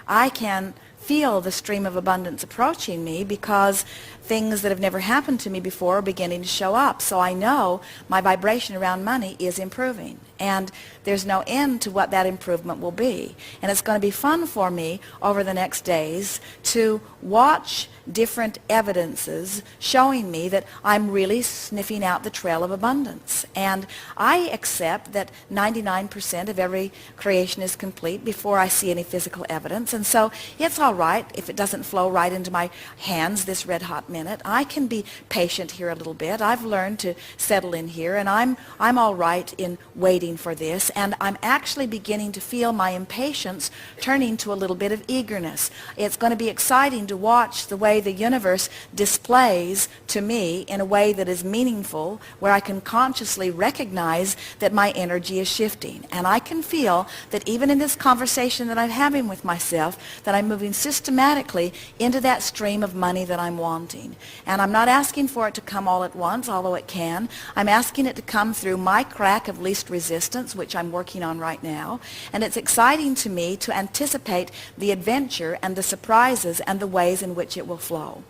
I can feel the stream of abundance approaching me because things that have never happened to me before are beginning to show up. So I know my vibration around money is improving. And there's no end to what that improvement will be. And it's going to be fun for me over the next days to watch different evidences showing me that I'm really sniffing out the trail of abundance. And I accept that 99% of every creation is complete before I see any physical evidence. And so it's all right if it doesn't flow right into my hands this red hot minute. I can be patient here a little bit. I've learned to settle in here, and I'm all right in waiting for this. And I'm actually beginning to feel my impatience turning to a little bit of eagerness. It's going to be exciting to watch the way the universe displays to me in a way that is meaningful, where I can consciously recognize that my energy is shifting. And I can feel that even in this conversation that I'm having with myself, that I'm moving systematically into that stream of money that I'm wanting. And I'm not asking for it to come all at once, although it can. I'm asking it to come through my crack of least resistance, which I'm working on right now. And it's exciting to me to anticipate the adventure and the surprises and the ways in which it will flow.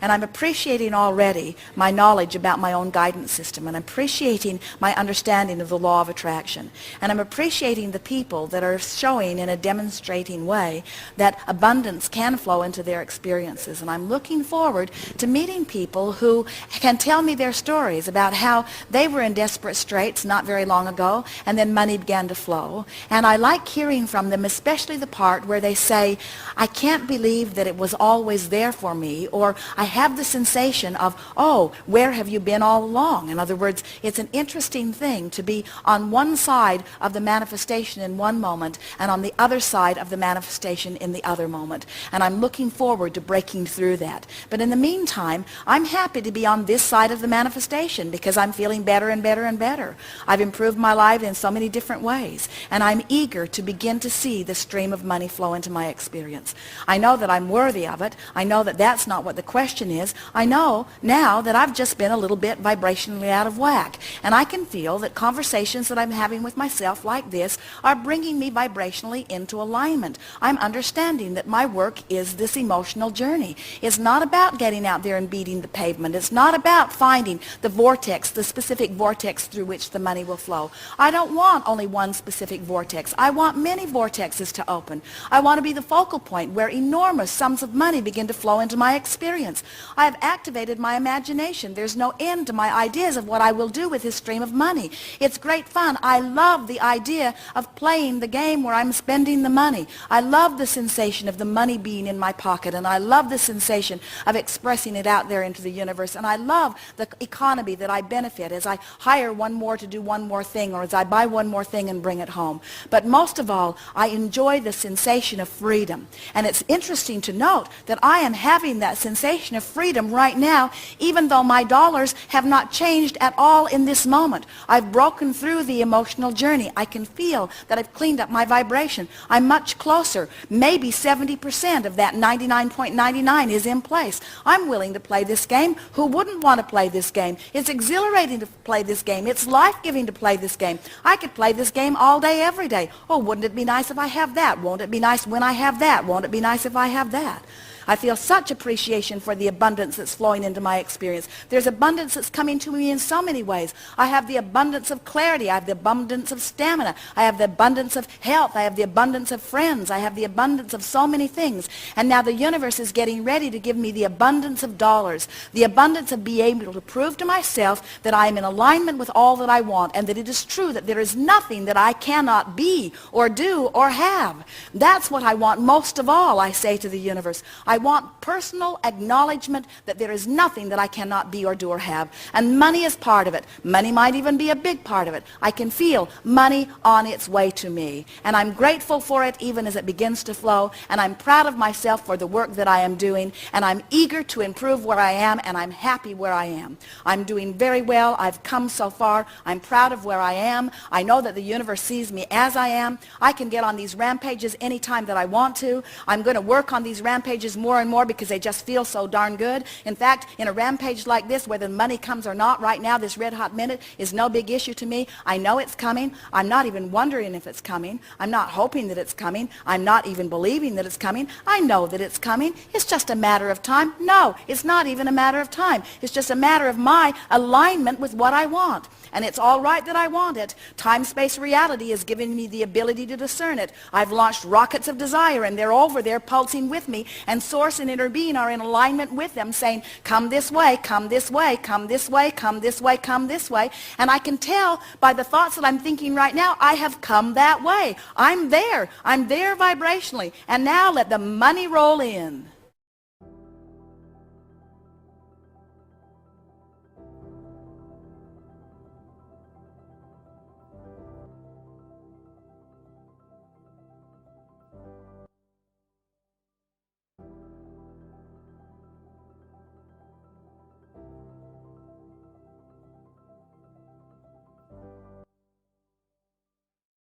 And I'm appreciating already my knowledge about my own guidance system, and I'm appreciating my understanding of the law of attraction. And I'm appreciating the people that are showing in a demonstrating way that abundance can flow into their experiences. And I'm looking forward to meeting people who can tell me their stories about how they were in desperate straits not very long ago, and then money began to flow. And I like hearing from them, especially the part where they say, I can't believe that it was always there for me, or I have the sensation of, oh, where have you been all along? In other words, it's an interesting thing to be on one side of the manifestation in one moment and on the other side of the manifestation in the other moment. And I'm looking forward to breaking through that. But in the meantime, I'm happy to be on this side of the manifestation because I'm feeling better and better and better. I've improved my life in so many different ways. And I'm eager to begin to see the stream of money flow into my experience. I know that I'm worthy of it. I know that that's not what the question is. I know now that I've just been a little bit vibrationally out of whack, and I can feel that conversations that I'm having with myself like this are bringing me vibrationally into alignment. I'm understanding that my work is this emotional journey. It's not about getting out there and beating the pavement. It's not about finding the vortex, the specific vortex through which the money will flow. I don't want only one specific vortex. I want many vortexes to open. I want to be the focal point where enormous sums of money begin to flow into my experience. I have activated my imagination. There's no end to my ideas of what I will do with this stream of money. It's great fun. I love the idea of playing the game where I'm spending the money. I love the sensation of the money being in my pocket, and I love the sensation of expressing it out there into the universe, and I love the economy that I benefit as I hire one more to do one more thing, or as I buy one more thing and bring it home. But most of all, I enjoy the sensation of freedom. And it's interesting to note that I am having that sensation of freedom right now, even though my dollars have not changed at all in this moment. I've broken through the emotional journey. I can feel that I've cleaned up my vibration. I'm much closer. Maybe 70% of that 99.99 is in place. I'm willing to play this game. Who wouldn't want to play this game? It's exhilarating to play this game. It's life-giving to play this game. I could play this game all day, every day. Oh, wouldn't it be nice if I have that? Won't it be nice when I have that? Won't it be nice if I have that? I feel such appreciation for the abundance that's flowing into my experience. There's abundance that's coming to me in so many ways. I have the abundance of clarity. I have the abundance of stamina. I have the abundance of health. I have the abundance of friends. I have the abundance of so many things. And now the universe is getting ready to give me the abundance of dollars, the abundance of being able to prove to myself that I am in alignment with all that I want, and that it is true that there is nothing that I cannot be or do or have. That's what I want most of all, I say to the universe. I want personal acknowledgement that there is nothing that I cannot be or do or have. And money is part of it. Money might even be a big part of it. I can feel money on its way to me. And I'm grateful for it even as it begins to flow. And I'm proud of myself for the work that I am doing. And I'm eager to improve where I am, and I'm happy where I am. I'm doing very well. I've come so far. I'm proud of where I am. I know that the universe sees me as I am. I can get on these rampages anytime that I want to. I'm going to work on these rampages more and more because they just feel so darn good. In fact, in a rampage like this, whether money comes or not right now, this red hot minute is no big issue to me. I know it's coming. I'm not even wondering if it's coming. I'm not hoping that it's coming. I'm not even believing that it's coming. I know that it's coming. It's just a matter of time. No, it's not even a matter of time. It's just a matter of my alignment with what I want. And it's all right that I want it. Time-space reality is giving me the ability to discern it. I've launched rockets of desire, and they're over there pulsing with me, and Source and Inner Being are in alignment with them, saying, come this way, come this way, come this way, come this way, come this way. And I can tell by the thoughts that I'm thinking right now, I have come that way. I'm there. I'm there vibrationally. And now let the money roll in.